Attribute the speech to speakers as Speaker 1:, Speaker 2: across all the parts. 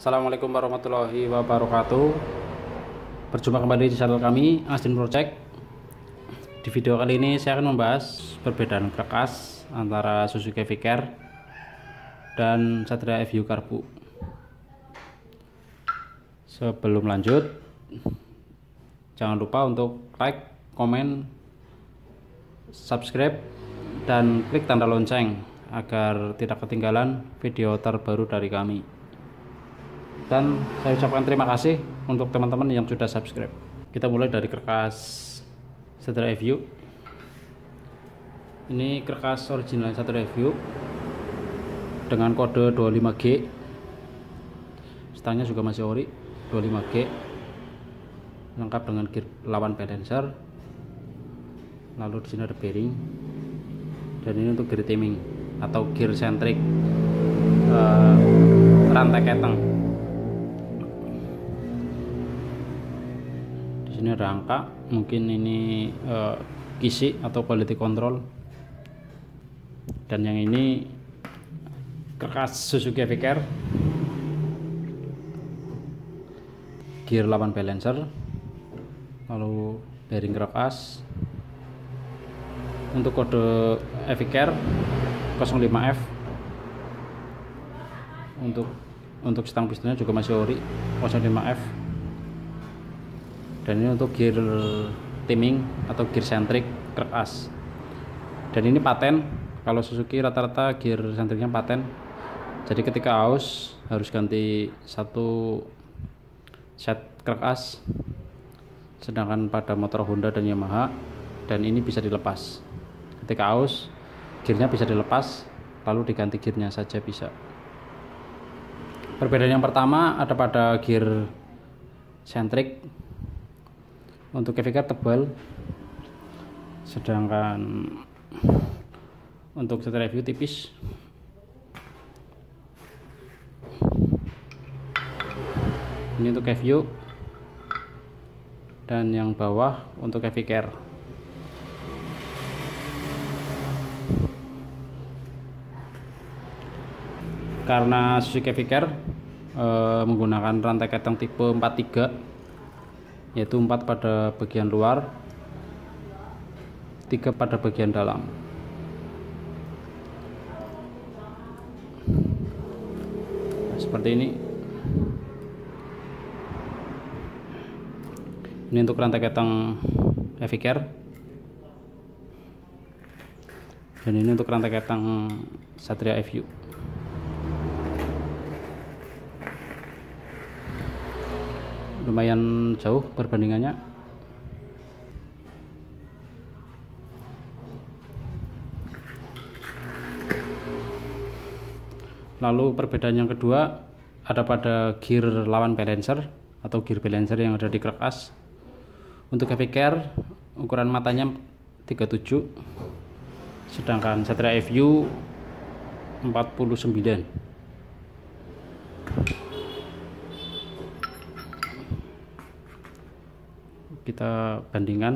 Speaker 1: Assalamualaikum warahmatullahi wabarakatuh. Berjumpa kembali di channel kami, Asdin Project. Di video kali ini saya akan membahas perbedaan karkas antara Suzuki V-Car dan Satria FU Karbu. Sebelum lanjut, jangan lupa untuk like, komen, subscribe, dan klik tanda lonceng agar tidak ketinggalan video terbaru dari kami. Dan saya ucapkan terima kasih untuk teman-teman yang sudah subscribe. Kita mulai dari karkas Satria FU. Ini karkas original Satria FU dengan kode 25G. Stangnya juga masih ori 25G, lengkap dengan gear lawan balancer. Lalu di sini ada bearing, dan ini untuk gear timing atau gear centric rantai keteng. Ini ada angka, mungkin ini kisi atau quality control. Dan yang ini karkas Suzuki V-Car, gear 8 balancer, lalu bearing karkas. Untuk kode V-Car 05F. Untuk stang pistonnya juga masih ori 05F. Dan ini untuk gear timing atau gear centric karkas. Dan ini paten. Kalau Suzuki rata-rata gear centricnya paten. Jadi ketika aus harus ganti satu set karkas. Sedangkan pada motor Honda dan Yamaha, dan ini bisa dilepas. Ketika aus, gearnya bisa dilepas, lalu diganti gearnya saja bisa. Perbedaan yang pertama ada pada gear centric. Untuk V-Car tebal, sedangkan untuk Satria FU tipis. Ini untuk FU, dan yang bawah untuk V-Car. Karena Suzuki V-Car menggunakan rantai keteng tipe 43, yaitu 4 pada bagian luar, 3 pada bagian dalam. Nah, seperti ini. Ini untuk rantai keteng V-Car, dan ini untuk rantai keteng Satria FU. Lumayan jauh perbandingannya. Lalu perbedaan yang kedua ada pada gear lawan balancer atau gear balancer yang ada di karkas. Untuk V-Car ukuran matanya 37, sedangkan Satria FU 49. Kita bandingkan.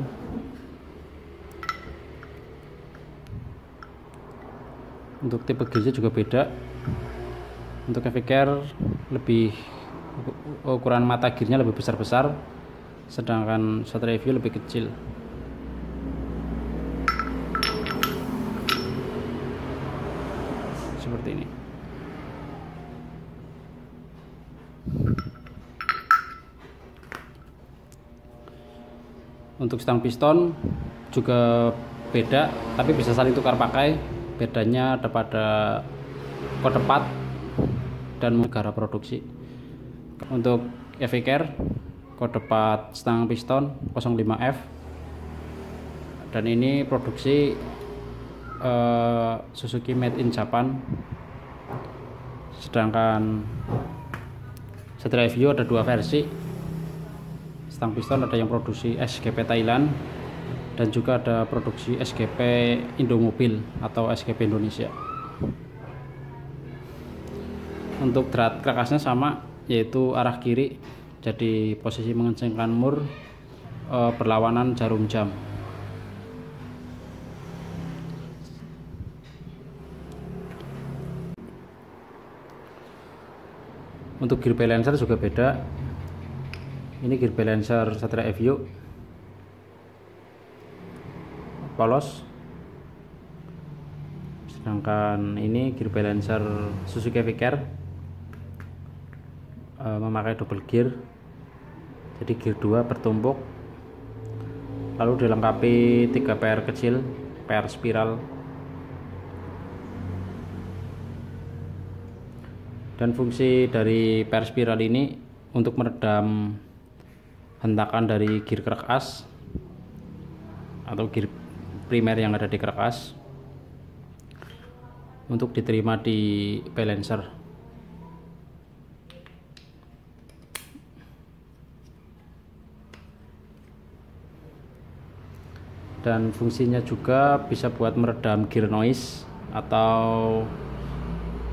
Speaker 1: Untuk tipe gearnya juga beda. Untuk V-Car ukuran mata gearnya lebih besar-besar, sedangkan Satria FU lebih kecil. Seperti ini. Untuk stang piston juga beda, tapi bisa saling tukar pakai. Bedanya ada pada kode part dan negara produksi. Untuk V-Car kode part stang piston 05F, dan ini produksi Suzuki made in Japan. Sedangkan Satria FU ada 2 versi. Stang piston ada yang produksi SGP Thailand, dan juga ada produksi SGP Indomobil atau SGP Indonesia. Untuk drat karkasnya sama, yaitu arah kiri, jadi posisi mengencangkan mur berlawanan jarum jam. Untuk gear balancer juga beda. Ini gear balancer Satria Evio polos, sedangkan ini gear balancer Suzuki Vicar memakai double gear, jadi gear 2 bertumpuk, lalu dilengkapi 3 PR kecil, PR spiral. Dan fungsi dari PR spiral ini untuk meredam hentakan dari gear kerak as atau gear primer yang ada di kerak as untuk diterima di balancer. Dan fungsinya juga bisa buat meredam gear noise atau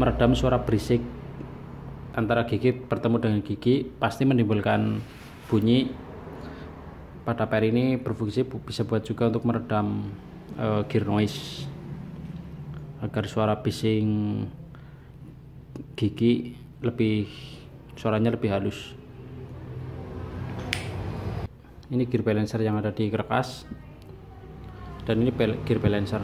Speaker 1: meredam suara berisik antara gigi bertemu dengan gigi, pasti menimbulkan bunyi. Pada PR ini berfungsi bisa buat juga untuk meredam gear noise agar suara bising gigi suaranya lebih halus. Ini gear balancer yang ada di kerak as, dan ini gear balancer.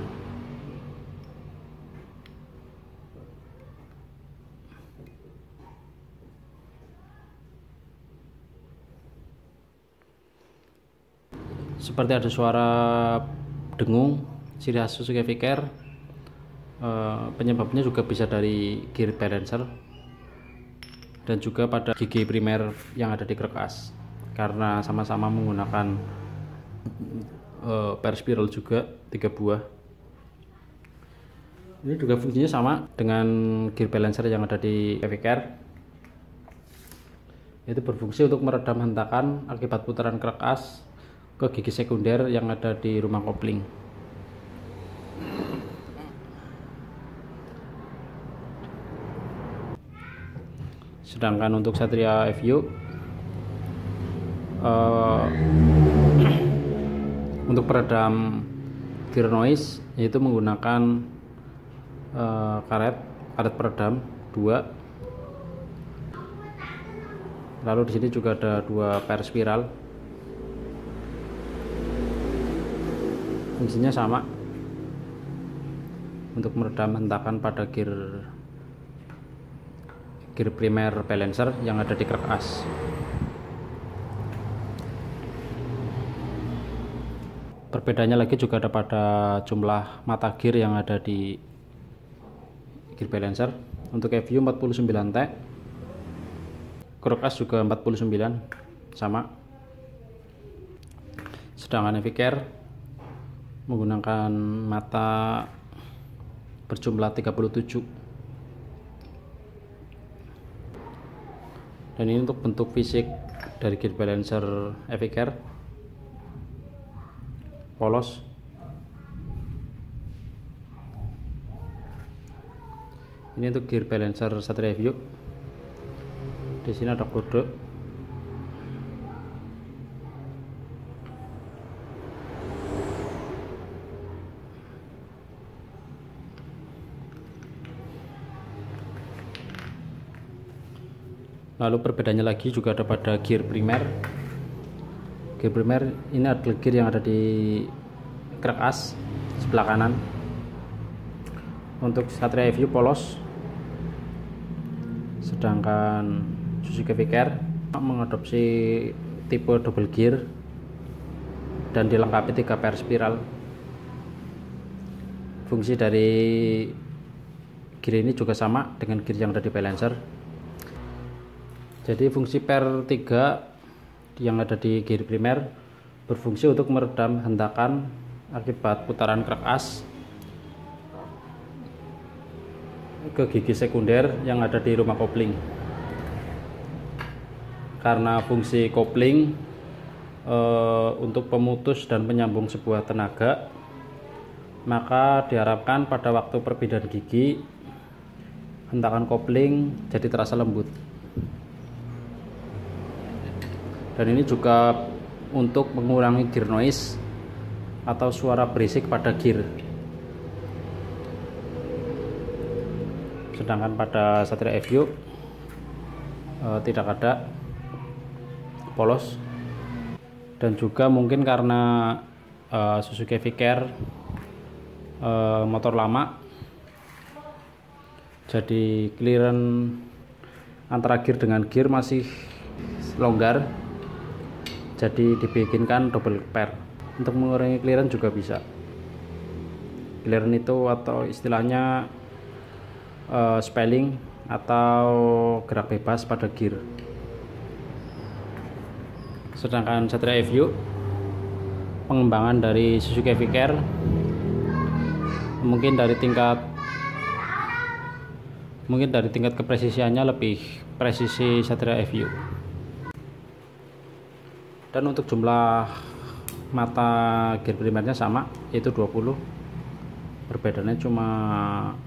Speaker 1: Seperti ada suara dengung, ciri khas Suzuki Vicar. Penyebabnya juga bisa dari gear balancer dan juga pada gigi primer yang ada di kerak as, karena sama-sama menggunakan PR spiral juga 3 buah. Ini juga fungsinya sama dengan gear balancer yang ada di Vicar, yaitu berfungsi untuk meredam hentakan akibat putaran kerak as ke gigi sekunder yang ada di rumah kopling. Sedangkan untuk Satria Evio untuk peredam gear noise yaitu menggunakan karet peredam 2. Lalu di sini juga ada 2 PR spiral. Fungsinya sama untuk meredam hentakan pada gear primer balancer yang ada di kerak as. Perbedaannya lagi juga ada pada jumlah mata gear yang ada di gear balancer. Untuk Evio 49 T, kerak as juga 49 sama. Sedangkan Vicar menggunakan mata berjumlah 37. Dan ini untuk bentuk fisik dari gear balancer Vicar polos. Ini untuk gear balancer Satria Evio. Di sini ada kode. Lalu perbedaannya lagi juga ada pada gear primer. Gear primer ini adalah gear yang ada di kerak as sebelah kanan. Untuk Satria Evio polos, sedangkan Suzuki Vicar mengadopsi tipe double gear dan dilengkapi 3 PR spiral. Fungsi dari gear ini juga sama dengan gear yang ada di balancer. Jadi fungsi PR 3 yang ada di gear primer berfungsi untuk meredam hentakan akibat putaran kerak as ke gigi sekunder yang ada di rumah kopling. Karena fungsi kopling untuk pemutus dan penyambung sebuah tenaga, maka diharapkan pada waktu perpindahan gigi hentakan kopling jadi terasa lembut. Dan ini juga untuk mengurangi gear noise atau suara berisik pada gear. Sedangkan pada Satria Evio tidak ada polos, dan juga mungkin karena Suzuki V-Care motor lama, jadi clearance antara gear dengan gear masih longgar, jadi dibikinkan double pair. Untuk mengurangi clearance juga bisa. Clearance itu atau istilahnya spelling atau gerak bebas pada gear. Sedangkan Satria FU pengembangan dari Suzuki V-Care mungkin dari tingkat kepresisiannya lebih presisi Satria FU. Dan untuk jumlah mata gear primernya sama, yaitu 20. Perbedaannya cuma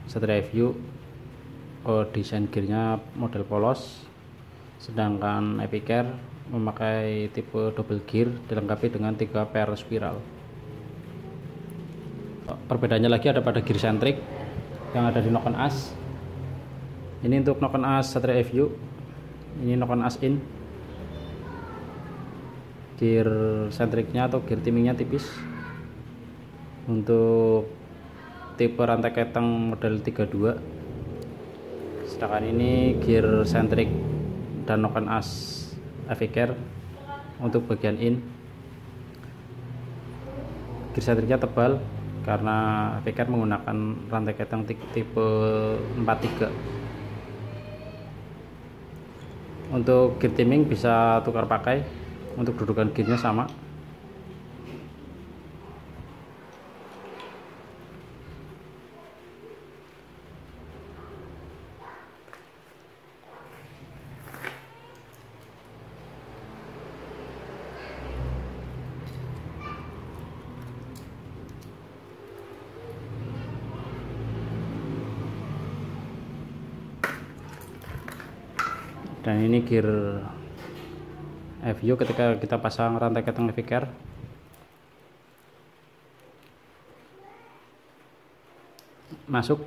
Speaker 1: Satria FU desain gearnya model polos, sedangkan V-Care memakai tipe double gear dilengkapi dengan 3 pair spiral. Perbedaannya lagi ada pada gear centric yang ada di knock-on as. Ini untuk knock-on as Satria FU, ini knock-on as in. Gear centricnya atau gear timingnya tipis. Untuk tipe rantai keteng model 32. Sedangkan ini gear centric dan knock-on as V-Care. Untuk bagian in, gear centricnya tebal karena V-Care menggunakan rantai keteng tipe 43. Untuk gear timing bisa tukar pakai, untuk dudukan gearnya sama. Dan ini gear FU ketika kita pasang rantai keteng V-Care. Masuk,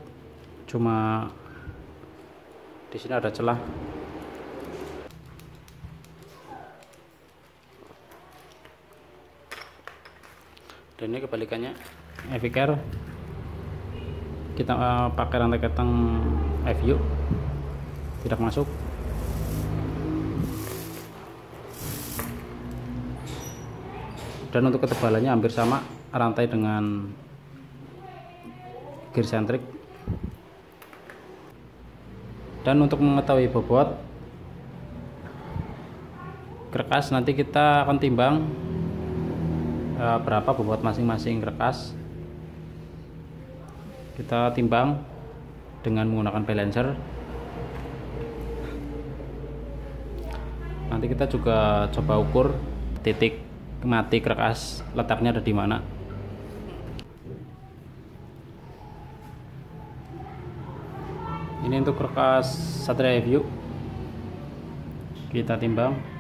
Speaker 1: cuma di sini ada celah. Dan ini kebalikannya, V-Care kita pakai rantai keteng FU tidak masuk. Dan untuk ketebalannya hampir sama rantai dengan gear centric. Dan untuk mengetahui bobot kerkas, nanti kita akan timbang berapa bobot masing-masing kerkas. Kita timbang dengan menggunakan balancer. Nanti kita juga coba ukur titik mati kerkas letaknya ada di mana. Ini untuk kerkas Satria FU, kita timbang.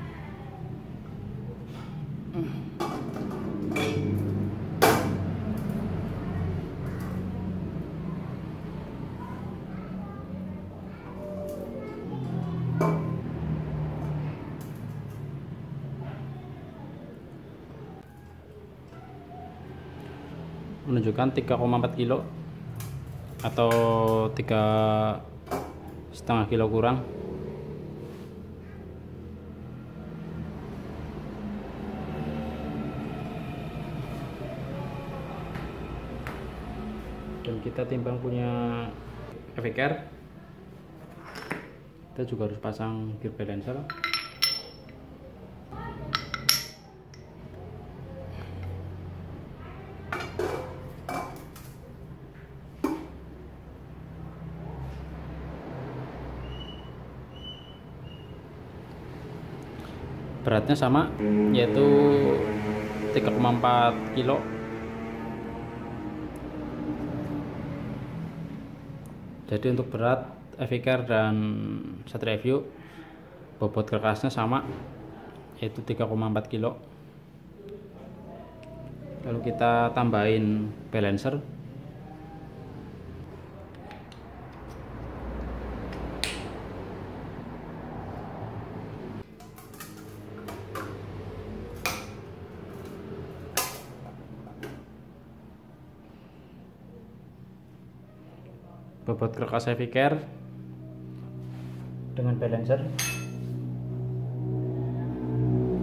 Speaker 1: Menunjukkan 3,4 kilo atau 3,5 kilo kurang. Dan kita timbang punya V-Care, kita juga harus pasang gear balancer. Beratnya sama, yaitu 3,4 kilo. Jadi untuk berat V-Care dan Satria FU, bobot kerkasnya sama, yaitu 3,4 kilo. Lalu kita tambahin balancer. bobot kerkas heavy care dengan balancer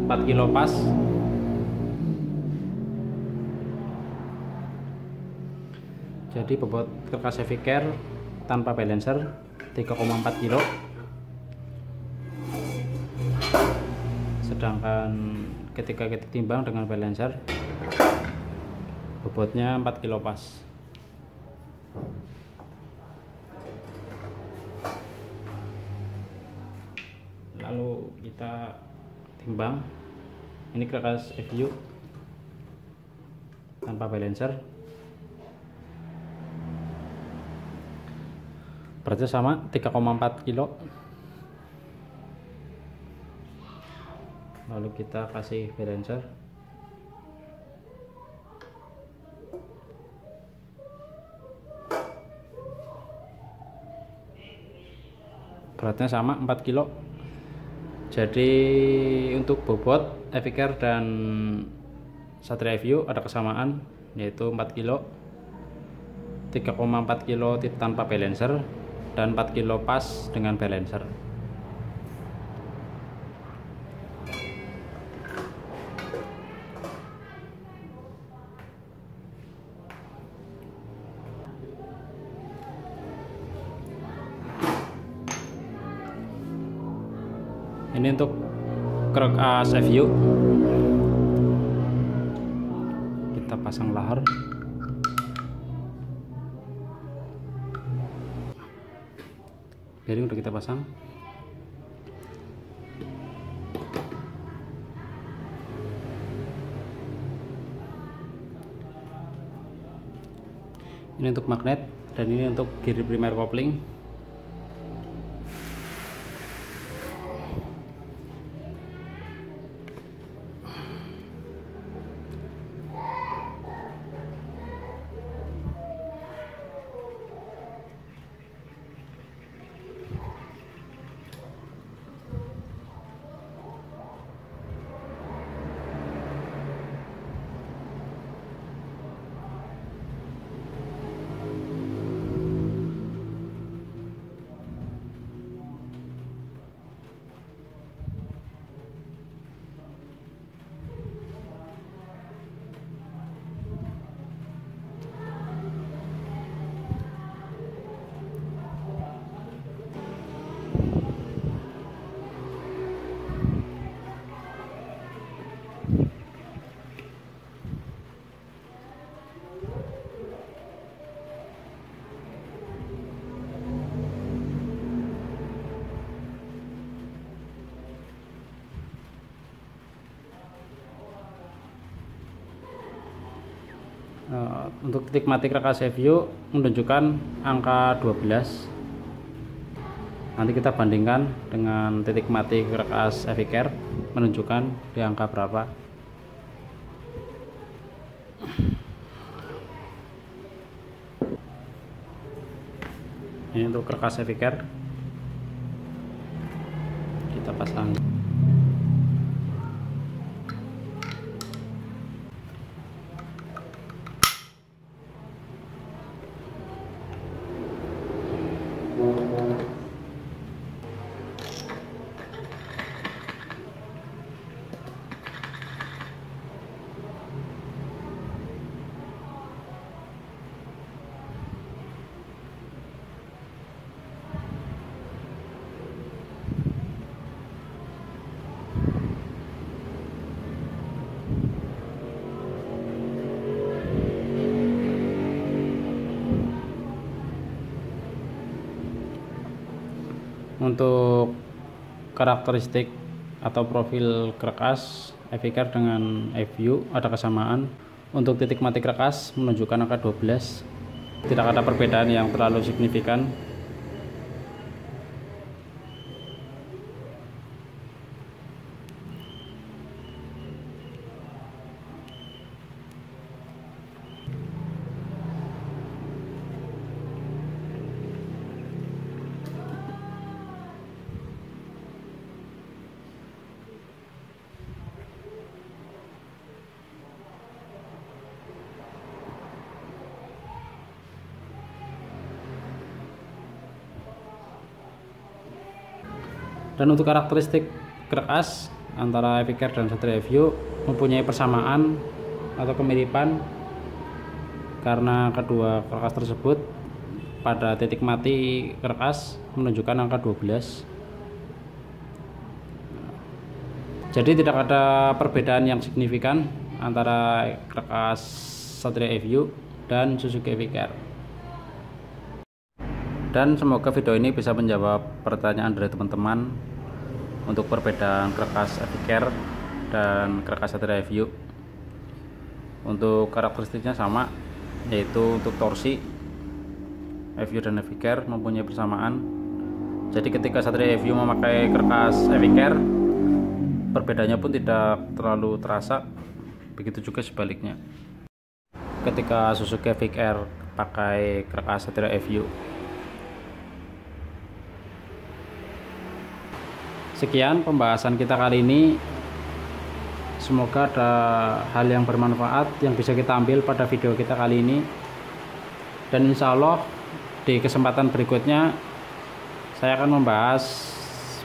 Speaker 1: 4 kilo pas. Jadi bobot kerkas heavy care tanpa balancer 3,4 kilo, sedangkan ketika kita timbang dengan balancer bobotnya 4 kilo pas. Lalu kita timbang, ini kerkas FU tanpa balancer, berarti sama 3,4 kilo. Lalu kita kasih balancer, beratnya sama 4 kilo. Jadi untuk bobot heavy care dan Satria FU ada kesamaan, yaitu 4 kilo, 3,4 kilo tanpa balancer, dan 4 kilo pas dengan balancer. Ini untuk kerkas FU, kita pasang lahar. Bearing udah kita pasang. Ini untuk magnet, dan ini untuk gear primer coupling. Untuk titik mati kerkas FU menunjukkan angka 12. Nanti kita bandingkan dengan titik mati kerkas heavy care menunjukkan di angka berapa. Ini untuk kerkas heavy care, kita pasang. Untuk karakteristik atau profil kerkas heavy care dengan FU ada kesamaan. Untuk titik mati kerkas menunjukkan angka 12. Tidak ada perbedaan yang terlalu signifikan. Dan untuk karakteristik krek as antara Evicar dan Satria Evio mempunyai persamaan atau kemiripan, karena kedua krek as tersebut pada titik mati krek as menunjukkan angka 12. Jadi tidak ada perbedaan yang signifikan antara krek as Satria Evio dan Suzuki Evicar. Dan semoga video ini bisa menjawab pertanyaan dari teman-teman untuk perbedaan krek as Evicar dan krek as Satria Evio. Untuk karakteristiknya sama, yaitu untuk torsi Evio dan Evicar mempunyai persamaan. Jadi ketika Satria Evio memakai krek as Evicar, perbedaannya pun tidak terlalu terasa. Begitu juga sebaliknya ketika Suzuki Evicar pakai krek as Satria Evio. Sekian pembahasan kita kali ini. Semoga ada hal yang bermanfaat yang bisa kita ambil pada video kita kali ini. Dan insya Allah di kesempatan berikutnya saya akan membahas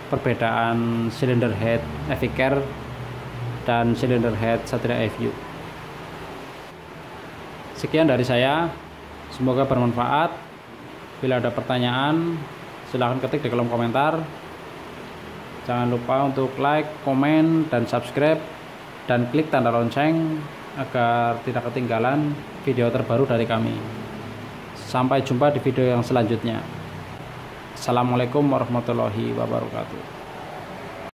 Speaker 1: perbedaan cylinder head Evicar dan cylinder head Satria Evio. Sekian dari saya. Semoga bermanfaat. Bila ada pertanyaan silahkan ketik di kolom komentar. Jangan lupa untuk like, komen, dan subscribe, dan klik tanda lonceng agar tidak ketinggalan video terbaru dari kami. Sampai jumpa di video yang selanjutnya. Assalamualaikum warahmatullahi wabarakatuh.